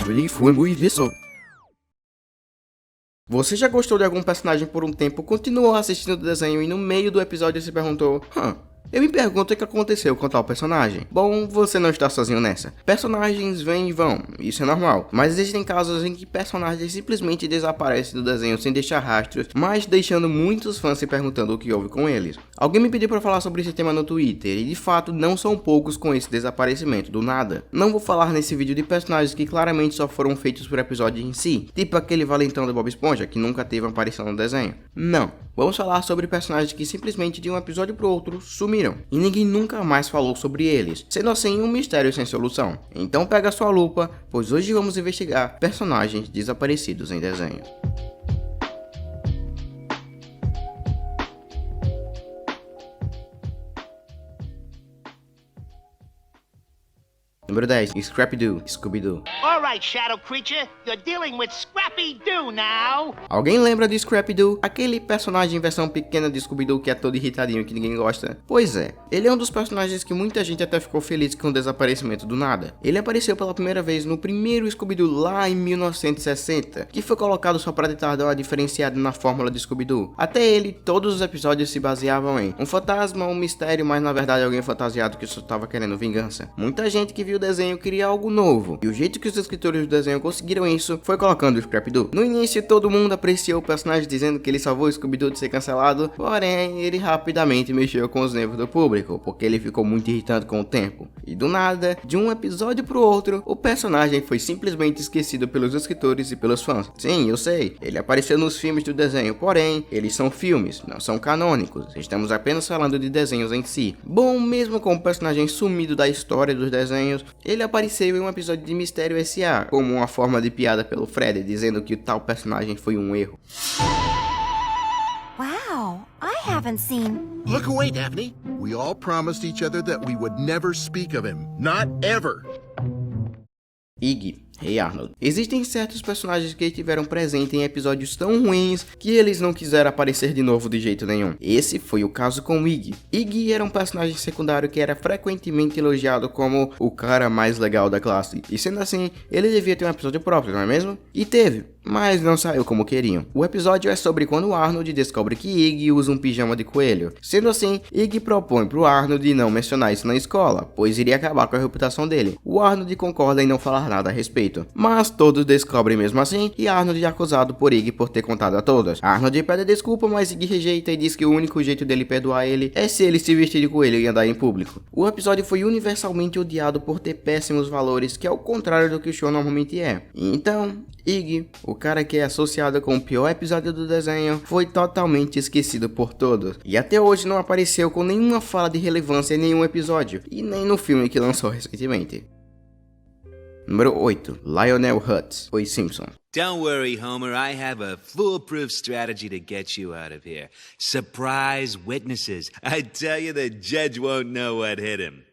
really foi muito isso. Você já gostou de algum personagem por um tempo, continuou assistindo o desenho e no meio do episódio se perguntou: eu me pergunto o que aconteceu com tal personagem. Bom, você não está sozinho nessa. Personagens vêm e vão, isso é normal. Mas existem casos em que personagens simplesmente desaparecem do desenho sem deixar rastros, mas deixando muitos fãs se perguntando o que houve com eles. Alguém me pediu para falar sobre esse tema no Twitter, e de fato não são poucos com esse desaparecimento do nada. Não vou falar nesse vídeo de personagens que claramente só foram feitos por episódio em si, tipo aquele valentão do Bob Esponja que nunca teve uma aparição no desenho. Não, vamos falar sobre personagens que simplesmente de um episódio pro outro sumiram. E ninguém nunca mais falou sobre eles, sendo assim um mistério sem solução. Então pega sua lupa, pois hoje vamos investigar personagens desaparecidos em desenhos. Número 10. Scrappy-Doo, Scooby-Doo. Alright, Shadow Creature, you're dealing with Scrappy-Doo now! Alguém lembra de Scrappy-Doo? Aquele personagem em versão pequena de Scooby-Doo que é todo irritadinho que ninguém gosta? Pois é, ele é um dos personagens que muita gente até ficou feliz com o desaparecimento do nada. Ele apareceu pela primeira vez no primeiro Scooby-Doo lá em 1960, que foi colocado só para tentar dar uma diferenciada na fórmula de Scooby-Doo. Até ele, todos os episódios se baseavam em um fantasma, um mistério, mas na verdade alguém fantasiado que só estava querendo vingança. Muita gente que viu o desenho queria algo novo, e o jeito que os escritores do desenho conseguiram isso foi colocando o Scrappy-Doo. No início todo mundo apreciou o personagem dizendo que ele salvou o Scooby-Doo de ser cancelado, porém ele rapidamente mexeu com os nervos do público, porque ele ficou muito irritante com o tempo. E do nada, de um episódio pro outro, o personagem foi simplesmente esquecido pelos escritores e pelos fãs. Sim, eu sei, ele apareceu nos filmes do desenho, porém, eles são filmes, não são canônicos, estamos apenas falando de desenhos em si. Bom, mesmo com o personagem sumido da história dos desenhos, ele apareceu em um episódio de Mistério S.A. como uma forma de piada pelo Fred, dizendo que o tal personagem foi um erro. Wow, I haven't seen... Look away, Daphne. We all promised each other that we would never speak of him. Not ever. Iggy, Hey Arnold. Existem certos personagens que estiveram presentes em episódios tão ruins que eles não quiseram aparecer de novo de jeito nenhum. Esse foi o caso com Iggy. Iggy era um personagem secundário que era frequentemente elogiado como o cara mais legal da classe. E sendo assim, ele devia ter um episódio próprio, não é mesmo? E teve, mas não saiu como queriam. O episódio é sobre quando Arnold descobre que Iggy usa um pijama de coelho. Sendo assim, Iggy propõe pro Arnold não mencionar isso na escola, pois iria acabar com a reputação dele. O Arnold concorda em não falar nada a respeito. Mas todos descobrem mesmo assim, e Arnold é acusado por Iggy por ter contado a todos. Arnold pede desculpa, mas Iggy rejeita e diz que o único jeito dele perdoar ele é se ele se vestir de coelho e andar em público. O episódio foi universalmente odiado por ter péssimos valores, que é o contrário do que o show normalmente é. Então, Iggy, o cara que é associado com o pior episódio do desenho, foi totalmente esquecido por todos. E até hoje não apareceu com nenhuma fala de relevância em nenhum episódio, e nem no filme que lançou recentemente. Número 8. Lionel Hutz, Os Simpsons. Don't worry, Homer. I have a foolproof strategy to get you out of here. Surprise witnesses. I tell you, the judge won't know what hit him.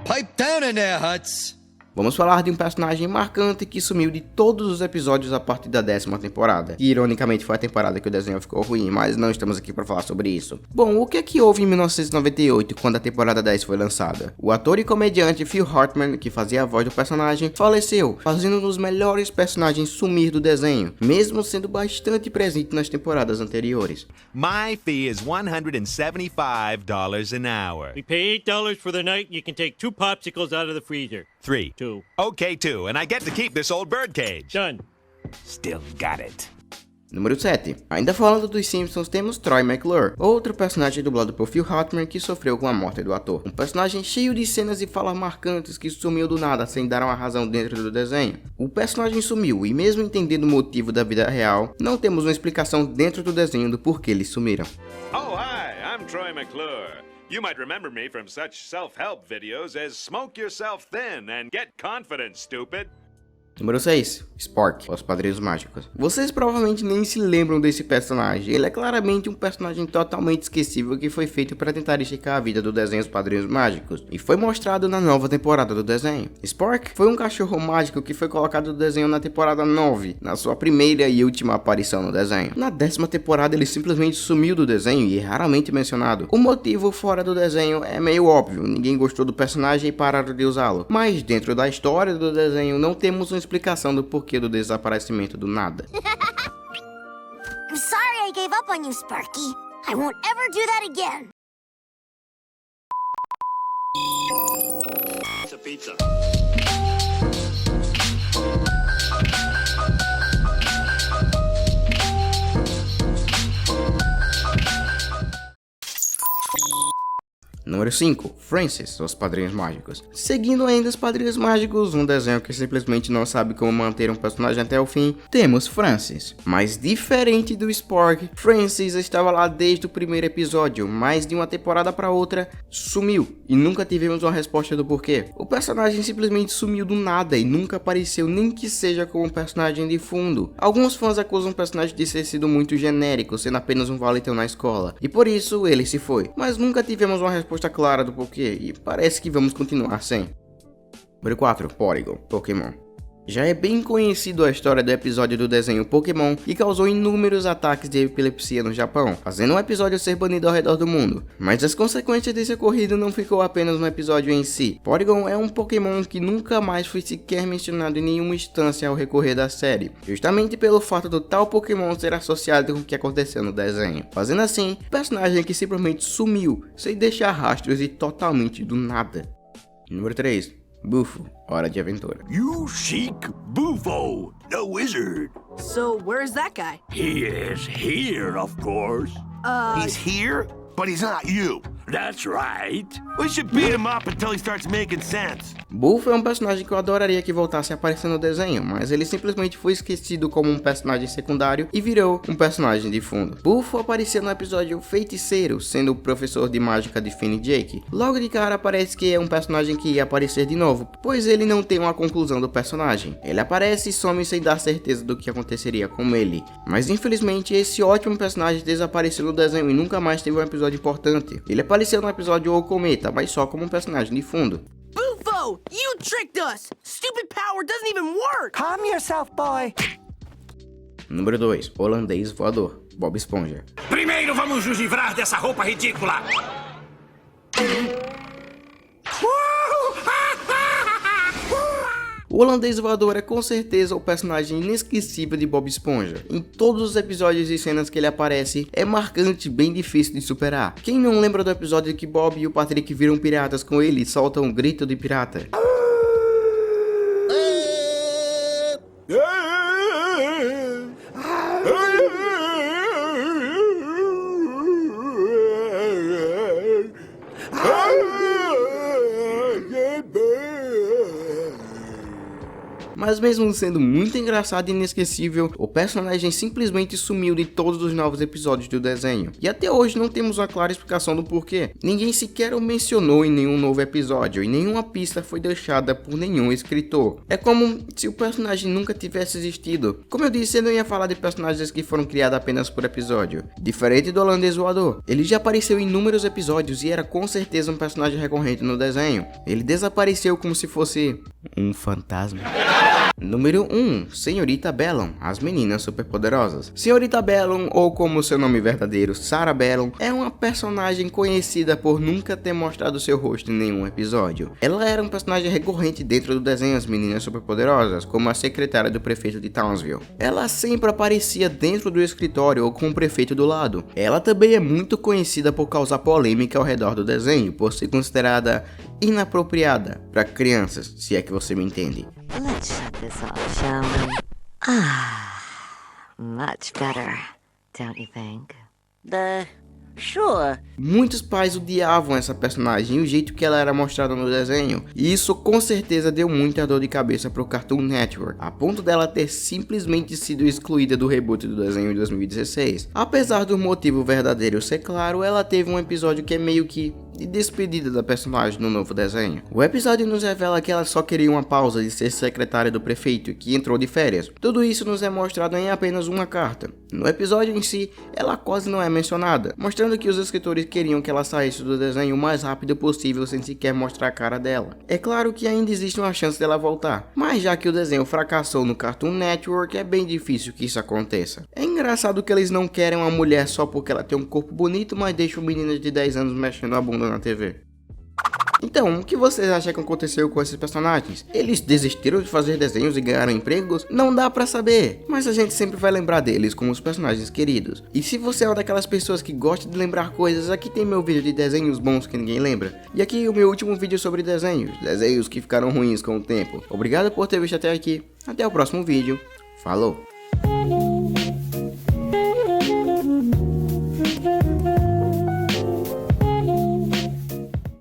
Pipe down in there, Hutz. Vamos falar de um personagem marcante que sumiu de todos os episódios a partir da 10ª temporada. Que ironicamente foi a temporada que o desenho ficou ruim, mas não estamos aqui para falar sobre isso. Bom, o que é que houve em 1998 quando a temporada 10 foi lançada? O ator e comediante Phil Hartman, que fazia a voz do personagem, faleceu, fazendo um dos melhores personagens sumir do desenho, mesmo sendo bastante presente nas temporadas anteriores. My fee is $175 an hour. We pay $8 for the night and you can take 2 popsicles out of the freezer. 3. 2. Okay, 2, and I get to keep this old birdcage. Done. Still got it. Número 7. Ainda falando dos Simpsons, temos Troy McClure, outro personagem dublado por Phil Hartman que sofreu com a morte do ator. Um personagem cheio de cenas e falas marcantes que sumiu do nada sem dar uma razão dentro do desenho. O personagem sumiu e mesmo entendendo o motivo da vida real, não temos uma explicação dentro do desenho do porquê eles sumiram. Oh, hi, I'm Troy McClure. You might remember me from such self-help videos as Smoke Yourself Thin and Get Confident, stupid. Número 6. Spork, Os Padrinhos Mágicos. Vocês provavelmente nem se lembram desse personagem. Ele é claramente um personagem totalmente esquecível que foi feito para tentar esticar a vida do desenho Os Padrinhos Mágicos e foi mostrado na nova temporada do desenho. Spork foi um cachorro mágico que foi colocado no desenho na temporada 9, na sua primeira e última aparição no desenho. Na 10ª temporada ele simplesmente sumiu do desenho e é raramente mencionado. O motivo fora do desenho é meio óbvio, ninguém gostou do personagem e pararam de usá-lo. Mas dentro da história do desenho não temos uma explicação explicação do porquê do desaparecimento do nada. I'm sorry I gave up on you, Sparky. I won't ever do that again. Pizza. Número 5. Francis, os Padrinhos Mágicos. Seguindo ainda os Padrinhos Mágicos, um desenho que simplesmente não sabe como manter um personagem até o fim, temos Francis. Mas diferente do Spork, Francis estava lá desde o primeiro episódio, mas de uma temporada para outra, sumiu. E nunca tivemos uma resposta do porquê. O personagem simplesmente sumiu do nada e nunca apareceu, nem que seja como um personagem de fundo. Alguns fãs acusam o personagem de ter sido muito genérico, sendo apenas um valitão na escola. E por isso ele se foi. Mas nunca tivemos uma resposta clara do porquê, e parece que vamos continuar sem. Número 4. Porygon, Pokémon. Já é bem conhecido a história do episódio do desenho Pokémon que causou inúmeros ataques de epilepsia no Japão, fazendo o episódio ser banido ao redor do mundo. Mas as consequências desse ocorrido não ficou apenas no episódio em si. Porygon é um Pokémon que nunca mais foi sequer mencionado em nenhuma instância ao recorrer da série, justamente pelo fato do tal Pokémon ser associado com o que aconteceu no desenho, fazendo assim um personagem que simplesmente sumiu, sem deixar rastros e totalmente do nada. Número 3. Bufo, Hora de Aventura. You seek Bufo, the wizard. So where's that guy? He is here, of course. He's here, but he's not you. That's right. We should beat him up until he starts making sense. Bufo é um personagem que eu adoraria que voltasse a aparecer no desenho, mas ele simplesmente foi esquecido como um personagem secundário e virou um personagem de fundo. Bufo apareceu no episódio Feiticeiro, sendo o professor de mágica de Finn e Jake. Logo de cara parece que é um personagem que ia aparecer de novo, pois ele não tem uma conclusão do personagem. Ele aparece e some sem dar certeza do que aconteceria com ele. Mas infelizmente esse ótimo personagem desapareceu no desenho e nunca mais teve um episódio importante. Ele apareceu no episódio O Cometa, mas só como um personagem de fundo. Bufo, you tricked us! Stupid power doesn't even work! Calm yourself, boy. Número 2. Holandês Voador, Bob Esponja. Primeiro vamos nos livrar dessa roupa ridícula. O Holandês Voador é com certeza o personagem inesquecível de Bob Esponja. Em todos os episódios e cenas que ele aparece, é marcante e bem difícil de superar. Quem não lembra do episódio que Bob e o Patrick viram piratas com ele e soltam um grito de pirata? Mas mesmo sendo muito engraçado e inesquecível, o personagem simplesmente sumiu de todos os novos episódios do desenho. E até hoje não temos uma clara explicação do porquê. Ninguém sequer o mencionou em nenhum novo episódio e nenhuma pista foi deixada por nenhum escritor. É como se o personagem nunca tivesse existido. Como eu disse, eu não ia falar de personagens que foram criados apenas por episódio. Diferente do Holandês Voador, ele já apareceu em inúmeros episódios e era com certeza um personagem recorrente no desenho. Ele desapareceu como se fosse um fantasma. Número 1. Senhorita Bellum, as meninas superpoderosas. Senhorita Bellum, ou como seu nome verdadeiro, Sarah Bellum, é uma personagem conhecida por nunca ter mostrado seu rosto em nenhum episódio. Ela era um personagem recorrente dentro do desenho As Meninas Superpoderosas, como a secretária do prefeito de Townsville. Ela sempre aparecia dentro do escritório ou com o prefeito do lado. Ela também é muito conhecida por causar polêmica ao redor do desenho, por ser considerada inapropriada para crianças, se é que você me entende. Let's shut this off, shall we? Much better, don't you think? Sure. Muitos pais odiavam essa personagem e o jeito que ela era mostrada no desenho, e isso com certeza deu muita dor de cabeça pro Cartoon Network, a ponto dela ter simplesmente sido excluída do reboot do desenho em 2016. Apesar do motivo verdadeiro ser claro, ela teve um episódio que é meio que de despedida da personagem no novo desenho. O episódio nos revela que ela só queria uma pausa de ser secretária do prefeito e que entrou de férias. Tudo isso nos é mostrado em apenas uma carta. No episódio em si, ela quase não é mencionada, mostrando que os escritores queriam que ela saísse do desenho o mais rápido possível sem sequer mostrar a cara dela. É claro que ainda existe uma chance dela voltar, mas já que o desenho fracassou no Cartoon Network, é bem difícil que isso aconteça. É engraçado que eles não querem uma mulher só porque ela tem um corpo bonito, mas deixam meninas de 10 anos mexendo a bunda na TV. Então, o que vocês acham que aconteceu com esses personagens? Eles desistiram de fazer desenhos e ganharam empregos? Não dá pra saber, mas a gente sempre vai lembrar deles como os personagens queridos. E se você é uma daquelas pessoas que gosta de lembrar coisas, aqui tem meu vídeo de desenhos bons que ninguém lembra. E aqui o meu último vídeo sobre desenhos que ficaram ruins com o tempo. Obrigado por ter visto até aqui, até o próximo vídeo, falou!